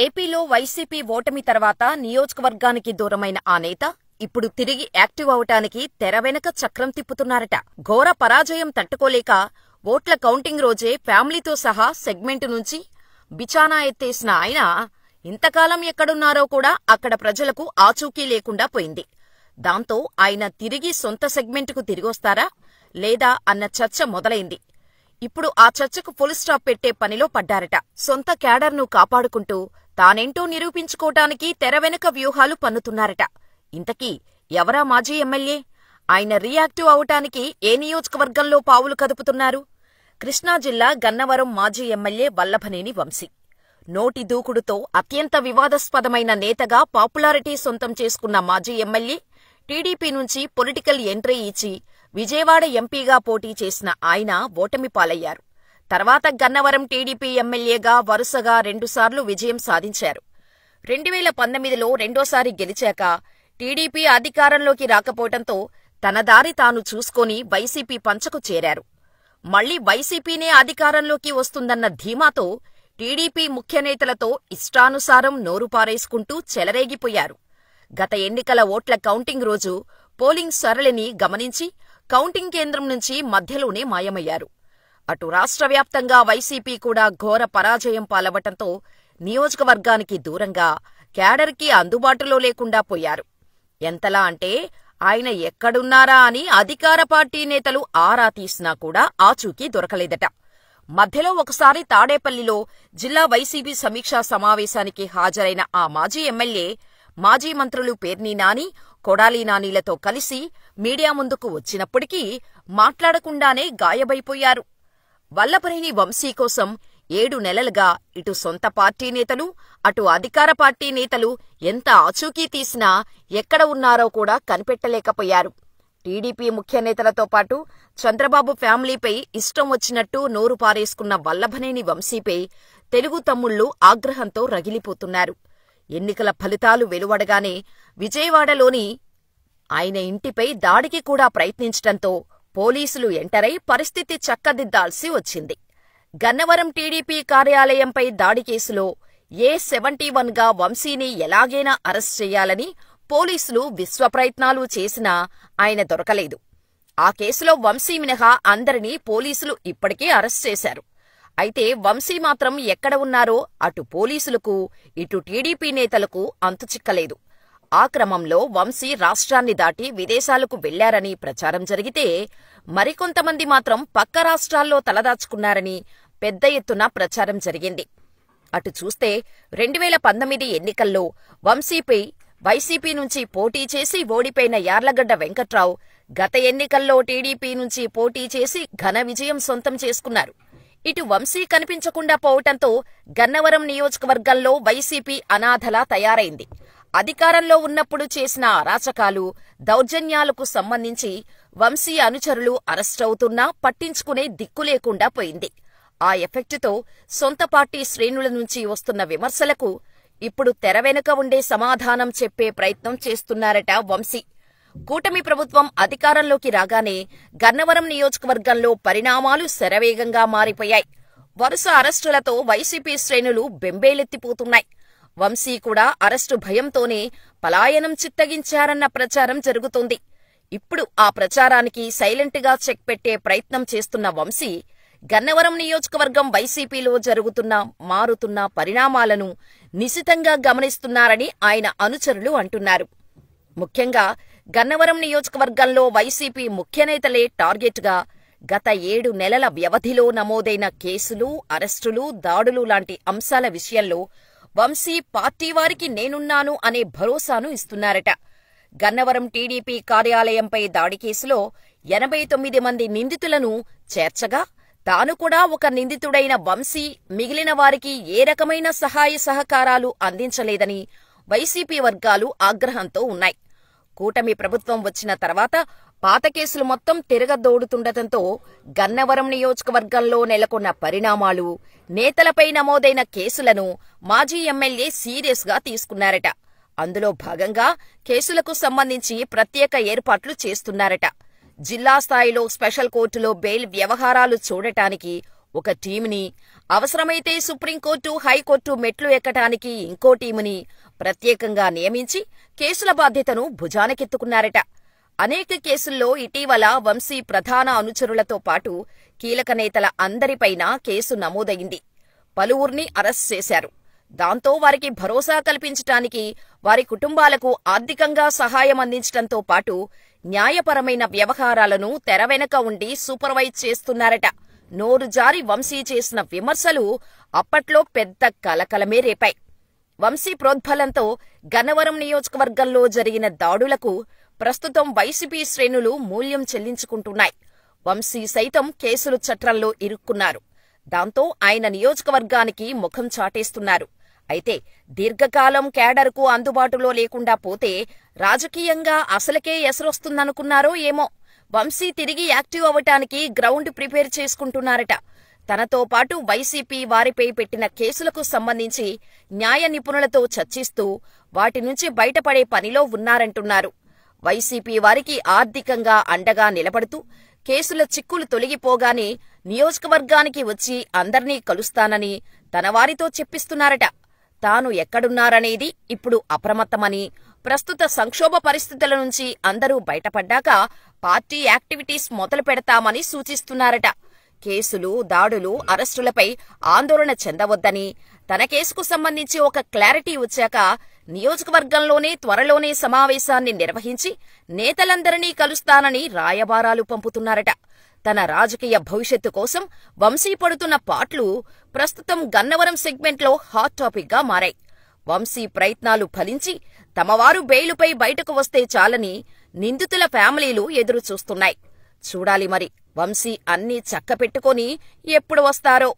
ఏపీలో వైసీపీ ఓటమి తర్వాత నియోజకవర్గానికి దూరమైన ఆ నేత ఇప్పుడు తిరిగి యాక్టివ్ అవటానికి తెర వెనక చక్రం తిప్పుతున్నారట. ఘోర పరాజయం తట్టుకోలేక ఓట్ల కౌంటింగ్ రోజే ఫ్యామిలీతో సహా సెగ్మెంటు నుంచి బిచానా ఎత్తేసిన ఆయన ఇంతకాలం ఎక్కడున్నారో కూడా అక్కడ ప్రజలకు ఆచూకీ లేకుండా పోయింది. దాంతో ఆయన తిరిగి సొంత సెగ్మెంటుకు తిరిగొస్తారా లేదా అన్న చర్చ మొదలైంది. ఇప్పుడు ఆ చర్చకు ఫుల్ స్టాప్ పెట్టే పనిలో పడ్డారట. సొంత క్యాడర్ను కాపాడుకుంటూ తానేంటో నిరూపించుకోటానికి తెర వెనుక వ్యూహాలు పన్నుతున్నారట. ఇంతకీ ఎవరా మాజీ ఎమ్మెల్యే? ఆయన రియాక్టివ్ అవటానికి ఏ నియోజకవర్గంలో పావులు కదుపుతున్నారు? కృష్ణా జిల్లా గన్నవరం మాజీ ఎమ్మెల్యే వల్లభనేని వంశీ. నోటి దూకుడుతో అత్యంత వివాదాస్పదమైన నేతగా పాపులారిటీ సొంతం చేసుకున్న మాజీ ఎమ్మెల్యే టీడీపీ నుంచి పొలిటికల్ ఎంట్రీ ఇచ్చి విజయవాడ ఎంపీగా పోటీ చేసిన ఆయన ఓటమి పాలయ్యారు. తర్వాత గన్నవరం టీడీపీ ఎమ్మెల్యేగా వరుసగా 2 సార్లు విజయం సాధించారు. 2019లో రెండోసారి గెలిచాక టీడీపీ అధికారంలోకి రాకపోవటంతో తన దారి తాను చూసుకొని వైసీపీ పంచకు చేరారు. మళ్లీ వైసీపీనే అధికారంలోకి వస్తుందన్న ధీమాతో టీడీపీ ముఖ్యనేతలతో ఇష్టానుసారం నోరు పారేసుకుంటూ చెలరేగిపోయారు. గత ఎన్నికల ఓట్ల కౌంటింగ్ రోజు పోలింగ్ సరళిని గమనించి కౌంటింగ్ కేంద్రం నుంచి మధ్యలోనే మాయమయ్యారు. అటు రాష్ట్ర వ్యాప్తంగా వైసీపీ కూడా ఘోర పరాజయం పాలవటంతో నియోజకవర్గానికి దూరంగా క్యాడర్కి అందుబాటులో లేకుండా పోయారు. ఎంతలా అంటే ఆయన ఎక్కడున్నారా అని అధికార పార్టీ నేతలు ఆరా తీసినా కూడా ఆచూకీ దొరకలేదట. మధ్యలో ఒకసారి తాడేపల్లిలో జిల్లా వైసీపీ సమీక్షా సమావేశానికి హాజరైన ఆ మాజీ ఎమ్మెల్యే మాజీ మంత్రులు పేర్ని నాని, కొడాలి నానీలతో కలిసి మీడియా ముందుకు వచ్చినప్పటికీ మాట్లాడకుండానే గాయబైపోయారు. వల్లభనేని వంశీ కోసం 7 నెలలుగా ఇటు సొంత పార్టీ నేతలు, అటు అధికార పార్టీ నేతలు ఎంత ఆచూకీ తీసినా ఎక్కడ ఉన్నారో కూడా కనిపెట్టలేకపోయారు. టీడీపీ ముఖ్యనేతలతో పాటు చంద్రబాబు ఫ్యామిలీపై ఇష్టం వచ్చినట్టు నోరు పారేసుకున్న వల్లభనేని వంశీపై తెలుగు తమ్ముళ్లు ఆగ్రహంతో రగిలిపోతున్నారు. ఎన్నికల ఫలితాలు వెలువడగానే విజయవాడలోని ఆయన ఇంటిపై దాడికి కూడా ప్రయత్నించటంతో పోలీసులు ఎంటరై పరిస్థితి చక్కదిద్దాల్సి వచ్చింది. గన్నవరం టీడీపీ కార్యాలయంపై దాడి కేసులో A71గా వంశీని ఎలాగైనా అరెస్ట్ చేయాలని పోలీసులు విశ్వప్రయత్నాలు చేసినా ఆయన దొరకలేదు. ఆ కేసులో వంశీ మినహా అందరినీ పోలీసులు ఇప్పటికే అరెస్ట్ చేశారు. అయితే వంశీ మాత్రం ఎక్కడ ఉన్నారో అటు పోలీసులకు, ఇటు టీడీపీ నేతలకు అంతుచిక్కలేదు. ఆ క్రమంలో వంశీ రాష్ట్రాన్ని దాటి విదేశాలకు వెళ్లారని ప్రచారం జరిగితే, మరికొంతమంది మాత్రం పక్క రాష్ట్రాల్లో తలదాచుకున్నారని పెద్ద ఎత్తున ప్రచారం జరిగింది. అటు చూస్తే 2019 ఎన్నికల్లో వంశీపై వైసీపీ నుంచి పోటీ చేసి ఓడిపోయిన యార్లగడ్డ వెంకట్రావు గత ఎన్నికల్లో టీడీపీ నుంచి పోటీ చేసి ఘన విజయం సొంతం చేసుకున్నారు. ఇటు వంశీ కనిపించకుండా పోవటంతో గన్నవరం నియోజకవర్గంలో వైసీపీ అనాథలా తయారైంది. అధికారంలో ఉన్నప్పుడు చేసిన అరాచకాలు, దౌర్జన్యాలకు సంబంధించి వంశీ అనుచరులు అరెస్టవుతున్నా పట్టించుకునే దిక్కు లేకుండా పోయింది. ఆ ఎఫెక్టుతో సొంత పార్టీ శ్రేణుల నుంచి వస్తున్న విమర్శలకు ఇప్పుడు తెర వెనుక ఉండే సమాధానం చెప్పే ప్రయత్నం చేస్తున్నారట వంశీ. కూటమి ప్రభుత్వం అధికారంలోకి రాగానే గన్నవరం నియోజకవర్గంలో పరిణామాలు శరవేగంగా మారిపోయాయి. వరుస అరెస్టులతో వైసీపీ శ్రేణులు బెంబేలెత్తిపోతున్నాయి. వంశీ కూడా అరెస్టు భయంతోనే పలాయనం చిత్తగించారన్న ప్రచారం జరుగుతోంది. ఇప్పుడు ఆ ప్రచారానికి సైలెంట్గా చెక్ పెట్టే ప్రయత్నం చేస్తున్న వంశీ గన్నవరం నియోజకవర్గం వైసీపీలో జరుగుతున్న మారుతున్న పరిణామాలను నిశితంగా గమనిస్తున్నారని ఆయన అనుచరులు అంటున్నారు. ముఖ్యంగా గన్నవరం నియోజకవర్గంలో వైసీపీ ముఖ్యనేతలే టార్గెట్గా గత 7 నెలల వ్యవధిలో నమోదైన కేసులు, అరెస్టులు, దాడులు లాంటి అంశాల విషయంలో వంశీ పార్టీ వారికి నేనున్నాను అనే భరోసాను ఇస్తున్నారట. గన్నవరం టీడీపీ కార్యాలయంపై దాడి కేసులో 89 మంది నిందితులను చేర్చగా తాను కూడా ఒక నిందితుడైన వంశీ మిగిలిన వారికి ఏ రకమైన సహాయ సహకారాలు అందించలేదని వైసీపీ వర్గాలు ఆగ్రహంతో ఉన్నాయి. కూటమి ప్రభుత్వం వచ్చిన తర్వాత పాత కేసులు మొత్తం తిరగదోడుతుండటంతో గన్నవరం నియోజకవర్గంలో నెలకొన్న పరిణామాలు, నేతలపై నమోదైన కేసులను మాజీ ఎమ్మెల్యే సీరియస్గా తీసుకున్నారట. అందులో భాగంగా కేసులకు సంబంధించి ప్రత్యేక ఏర్పాట్లు చేస్తున్నారట. జిల్లా స్థాయిలో స్పెషల్ కోర్టులో బెయిల్ వ్యవహారాలు చూడటానికి ఒక టీంని, అవసరమైతే సుప్రీంకోర్టు, హైకోర్టు మెట్లు ఎక్కటానికి ఇంకో టీముని ప్రత్యేకంగా నియమించి కేసుల బాధ్యతను భుజానకెత్తుకున్నారట. అనేక కేసుల్లో ఇటీవల వంశీ ప్రధాన అనుచరులతో పాటు కీలక నేతల అందరిపైనా కేసు నమోదయింది. పలువురిని అరెస్ట్ చేశారు. దాంతో వారికి భరోసా కల్పించటానికి, వారి కుటుంబాలకు ఆర్థికంగా సహాయం అందించటంతో పాటు న్యాయపరమైన వ్యవహారాలను తెరవెనక ఉండి సూపర్వైజ్ చేస్తున్నారట. నోరు జారి వంశీ చేసిన విమర్శలు అప్పట్లో పెద్ద కలకలమే రేపాయి. వంశీ ప్రోద్బలంతో గన్నవరం నియోజకవర్గంలో జరిగిన దాడులకు ప్రస్తుతం వైసీపీ శ్రేణులు మూల్యం చెల్లించుకుంటున్నాయి. వంశీ సైతం కేసుల చట్రంలో ఇరుక్కున్నారు. దాంతో ఆయన నియోజకవర్గానికి ముఖం చాటేస్తున్నారు. అయితే దీర్ఘకాలం కేడర్కు అందుబాటులో లేకుండా పోతే రాజకీయంగా అసలుకే ఎసరొస్తుందనుకున్నారో ఏమో, వంశీ తిరిగి యాక్టివ్ అవ్వటానికి గ్రౌండ్ ప్రిపేర్ చేసుకుంటున్నారట. తనతో పాటు వైసీపీ వారిపై పెట్టిన కేసులకు సంబంధించి న్యాయ నిపుణులతో చర్చిస్తూ వాటి నుంచి బయటపడే పనిలో ఉన్నారంటున్నారు. వైసీపీ వారికి ఆర్థికంగా అండగా నిలబడుతూ కేసుల చిక్కులు తొలగిపోగానే నియోజకవర్గానికి వచ్చి అందర్నీ కలుస్తానని తన వారితో చెప్పిస్తున్నారట. తాను ఎక్కడున్నారనేది ఇప్పుడు అప్రమత్తమని, ప్రస్తుత సంక్షోభ పరిస్థితుల నుంచి అందరూ బయటపడ్డాక పార్టీ యాక్టివిటీస్ మొదలు పెడతామని సూచిస్తున్నారట. కేసులు, దాడులు, అరెస్టులపై ఆందోళన చెందవద్దని, తన కేసుకు సంబంధించి ఒక క్లారిటీ వచ్చాక నియోజకవర్గంలోనే త్వరలోనే సమావేశాన్ని నిర్వహించి నేతలందరినీ కలుస్తానని రాయబారాలు పంపుతున్నారట. తన రాజకీయ భవిష్యత్తు కోసం వంశీ పడుతున్న పాట్లు ప్రస్తుతం గన్నవరం సెగ్మెంట్లో హాట్ టాపిక్ గా మారాయి. వంశీ ప్రయత్నాలు ఫలించి తమవారు బెయిలుపై బయటకు వస్తే చాలని నిందితుల ఫ్యామిలీలు ఎదురు చూస్తున్నాయి. చూడాలి మరి వంశీ అన్నీ చక్కపెట్టుకొని ఎప్పుడు వస్తారో.